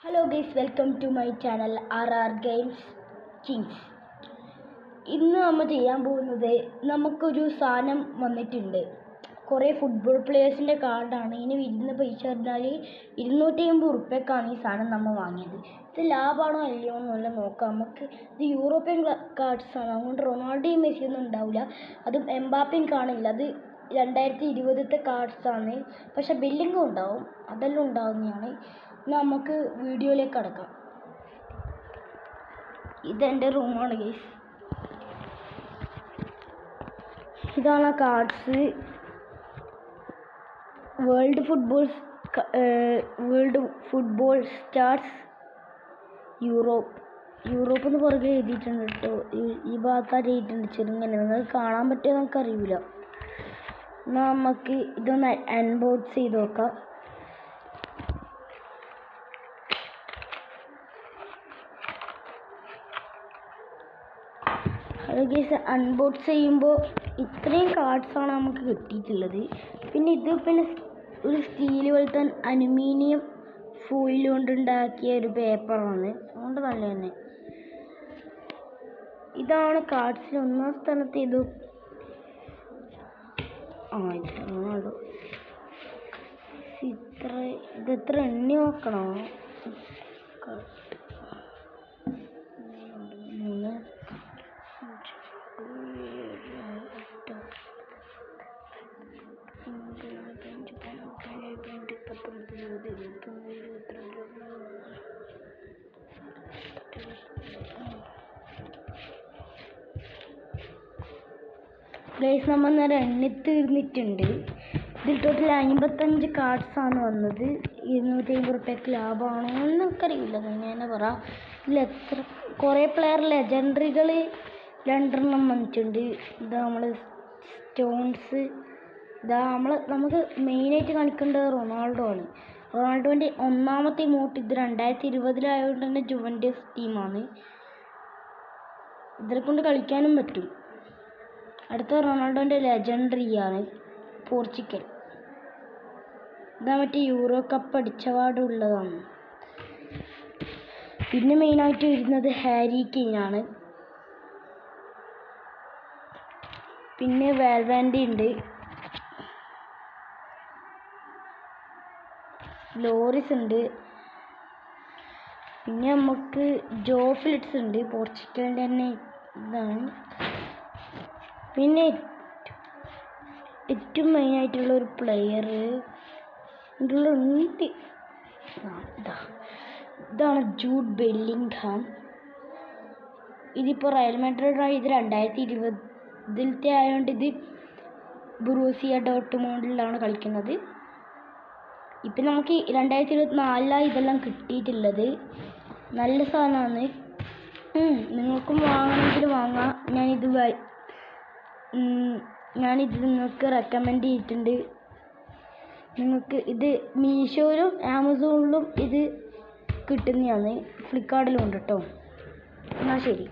Hello guys, welcome to my channel RR Games Kings. ഇന്ന് നമ്മൾ ചെയ്യാൻ പോകുന്നത്, നമുക്കൊരു സാധനം വന്നിട്ടുണ്ട്. കുറേ ഫുട്ബോൾ പ്ലേയേഴ്സിൻ്റെ കാർഡാണ്. ഇനി വരുന്ന പൈസ പറഞ്ഞാൽ 250 ഉറുപ്പ്യക്കാണ് ഈ സാധനം നമ്മൾ വാങ്ങിയത്. ഇത് ലാഭമാണോ അല്ലയോ എന്നല്ല നോക്കാം. നമുക്ക് ഇത് യൂറോപ്യൻ കാർഡ്സാണ്, അതുകൊണ്ട് റൊണാൾഡോയും മെസ്സിയൊന്നും ഉണ്ടാവില്ല. അതും എംബാപ്പയും കാണില്ല. അത് 2020 കാർഡ്സാണ്. പക്ഷെ ബില്ലിങ്ങും ഉണ്ടാവും, അതെല്ലാം ഉണ്ടാവുന്നതാണ്. നമുക്ക് വീഡിയോയിലേക്ക് കടക്കാം. ഇതെൻ്റെ റൂമാണ് ഗൈസ്. ഇതാണ് cards. World football stars Europe എന്ന് പുറകെ എഴുതിയിട്ടുണ്ട് കേട്ടോ. ഈ ഭാഗത്തായിട്ട് എഴുതിയിട്ടുണ്ട് ചെറുങ്ങനെ. നിങ്ങൾക്ക് കാണാൻ പറ്റുമോ നമുക്കറിയില്ല. നമുക്ക് ഇതൊന്ന് അൺബോക്സ് ചെയ്ത് നോക്കാം. ഗൈസ്, അൺബോക്സ് ചെയ്യുമ്പോൾ ഇത്രയും കാർഡ്സാണ് നമുക്ക് കിട്ടിയിട്ടുള്ളത്. പിന്നെ ഒരു സ്റ്റീൽ പോലത്തെ അലുമിനിയം ഫോയിൽ കൊണ്ടുണ്ടാക്കിയ ഒരു പേപ്പറാണ്, അതുകൊണ്ട് നല്ല തന്നെ. ഇതാണ് കാർഡ്സിൽ ഒന്നാം സ്ഥാനത്ത്. ഇതെത്ര എണ്ണി നോക്കണോ? 3, 4, 5, 6, 7, 8, 9, 10, 11, 12, 13, 14, 15, 16, 17, 18, 19, 20, 21. നമ്മൾ നേരെ എണ്ണി തീർന്നിട്ടുണ്ട്. ഇതിൽ ടോട്ടൽ 55 കാർഡ്സാണ് വന്നത്. 250 ഉറുപ്പ്യക്ക് ലാഭമാണോ എന്ന് നമുക്കറിയില്ല, അങ്ങനെ പറയാം. ഇതിൽ കുറേ പ്ലെയർ ലെജൻഡറികൾ 2 വന്നിട്ടുണ്ട്. ഇതാ നമ്മൾ സ്റ്റോൺസ്. ഇതാ നമുക്ക് മെയിനായിട്ട് കാണിക്കേണ്ടത് റൊണാൾഡോ ആണ്. റൊണാൾഡോൻ്റെ ഒന്നാമത്തെ ഇമോട്ട്. ഇത് 2020 ആയതുകൊണ്ട് തന്നെ ജുവൻറ്റസ് ടീമാണ്. ഇതിനെ കൊണ്ട് കളിക്കാനും പറ്റും. അടുത്ത റൊണാൾഡോൻ്റെ ലെജൻഡറിയാണ്, പോർച്ചുഗൽ. ഇതാ മറ്റേ യൂറോ കപ്പ് അടിച്ചപാടുള്ളതാണ്. പിന്നെ മെയിനായിട്ട് വരുന്നത് ഹാരി കെയ്നാണ്. പിന്നെ വാൽവാൻഡി ഉണ്ട്, ലോറിസ് ഉണ്ട്. പിന്നെ നമുക്ക് ജോ ഫിലിപ്സ് ഉണ്ട്, പോർച്ചുഗലിൻ്റെ തന്നെ ഇതാണ്. പിന്നെ ഏറ്റവും മെയിനായിട്ടുള്ള ഒരു പ്ലെയർ ഉണ്ട്, ഇതാണ് ജൂഡ് ബെല്ലിംഗ്ഹാം. ഇതിപ്പോൾ റയൽ മാഡ്രിഡ്. ഇത് 2020 ആയതുകൊണ്ട് ഇത് ബൊറൂസിയ ഡോർട്ട്മുണ്ടിലാണ് കളിക്കുന്നത്. ഇപ്പം നമുക്ക് 2024 ഇതെല്ലാം കിട്ടിയിട്ടുള്ളത്. നല്ല സാധനമാണ്. നിങ്ങൾക്കും വാങ്ങണമെങ്കിൽ വാങ്ങാം. ഞാനിത് നിങ്ങൾക്ക് റെക്കമെൻഡ് ചെയ്തിട്ടുണ്ട്. നിങ്ങൾക്ക് ഇത് മീഷോയിലും ആമസോണിലും ഇത് കിട്ടുന്നതാണ്. ഫ്ലിപ്കാർട്ടിലും ഉണ്ട് കേട്ടോ. എന്നാൽ ശരി.